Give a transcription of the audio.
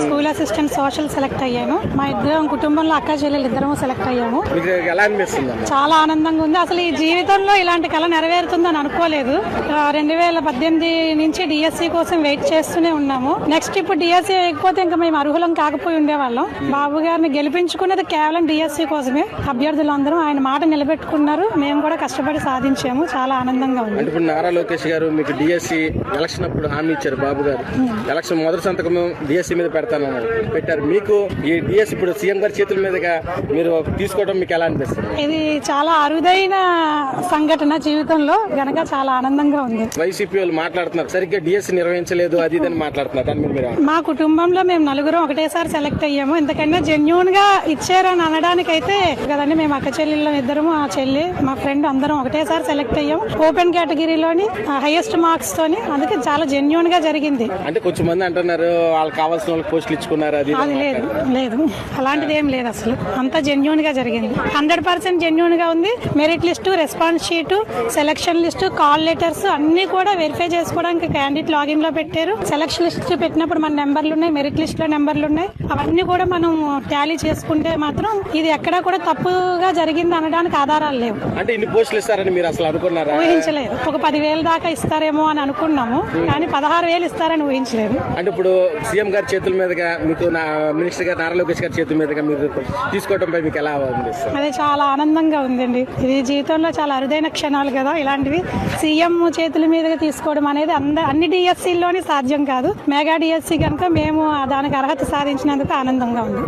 School assistant social select అయ్యాను. మా ఇద్దరం కుటుంబంలో అక్క చెల్లెలు ఇద్దరము సెలెక్ట్ అయ్యాము. చాలా ఆనందంగా ఉంది. అసలు ఈ జీవితంలో ఇలాంటి కళ నెరవేరుతుందని అనుకోలేదు. 2018 నుంచి డిఎస్సి కోసం వెయిట్ చేస్తూనే ఉన్నాము. నెక్స్ట్ ఇప్పుడు డిఎస్సి వేయకపోతే ఇంకా మేము అర్హులం కాకపోయి ఉండేవాళ్ళం. బాబు గారిని గెలిపించుకున్నది కేవలం డిఎస్సి కోసమే. అభ్యర్థులందరూ ఆయన మాట నిలబెట్టుకున్నారు. మేము కూడా కష్టపడి సాధించాము. చాలా ఆనందంగా ఉంది. ఇప్పుడు నారా లోకేష్ గారు మీకు డిఎస్సి ఎలక్షన్ అప్పుడు హామీ ఇచ్చారు. బాబు గారు ఎలక్షన్ మొదటి సంతకం డిఎస్సి మీద పెట్టారు. మీకు ఈ డిఎస్ ఇప్పుడు సీఎం గారి చేతుల మీదుగా మీరు తీసుకోవడం మీకు ఎలా అనిపిస్తుంది? ఇది చాలా అరుదైన సంఘటన జీవితంలో గనక చాలా ఆనందంగా ఉంది. వైసీపీ వాళ్ళు మాట్లాడుతున్నారు సరిగ్గా డిఎస్ నిర్వహించలేదు అది ఇదని మాట్లాడుతున్నారు. మా కుటుంబంలో మేము నలుగురం ఒకటేసారి సెలెక్ట్ అయ్యాము. ఎందుకంటే జెన్యూన్ గా ఇచ్చారని అనడానికైతే కదండి. మేము అక్క చెల్లెళ్ళు ఇద్దరము, ఆ చెల్లి మా ఫ్రెండ్ అందరం ఒకటేసారి సెలెక్ట్ అయ్యాము. ఓపెన్ కేటగిరీలోని హైయెస్ట్ మార్క్స్ తోని. అందుకే చాలా జెన్యూన్ గా జరిగింది. అంటే కొంచెం మంది అంటున్నారు వాళ్ళకి కావాల్సిన వాళ్ళకి పోస్టులు ఇచ్చుకున్నారు. అది లేదు అలాంటిది ఏం లేదు. అసలు అంతా జెన్యూన్ గా జరిగింది. 100% జెన్యూన్ గా ఉంది. Merit list, response sheet, selection list, call letters అన్ని కూడా వెరిఫై చేసుకోవడానికి క్యాండిడేట్ లాగిన్ లో పెట్టారు. సెలక్షన్ లిస్ట్ పెట్టినప్పుడు మన నెంబర్లు ఉన్నాయి, మెరిట్ లిస్ట్ లో నెంబర్లు ఉన్నాయి. అవన్నీ కూడా మనం టాలీ చేసుకుంటే మాత్రం ఇది ఎక్కడా కూడా తప్పుగా జరిగింది అనడానికి ఆధారాలు లేవు. అంటే ఇన్ని పోస్టులు ఇస్తారని మీరు అసలు అనుకున్నారా? ఊహించలేదు. ఒక 10,000 దాకా ఇస్తారేమో అని అనుకున్నాము, కానీ 16,000 ఇస్తారని ఊహించలేదు. అంటే ఇప్పుడు సీఎం గారి చేతుల మీదుగా మీకు మినిస్టర్ గారు నారా లోకేష్ గారి చేతుల మీదుగా మీరు తీసుకోవడంపై మీకు ఎలా ఉంది? అదే చాలా ఆనందంగా ఉందండి. ఇది జీవితంలో చాలా అరుదైన క్షణాలు కదా. ఇలాంటివి సీఎం చేతుల మీదుగా తీసుకోవడం అనేది అన్ని డిఎస్సీల్లోని సాధ్యం కాదు. మెగా డిఎస్సీ కనుక మేము దానికి అర్హత సాధించినందుకు ఆనందంగా ఉంది.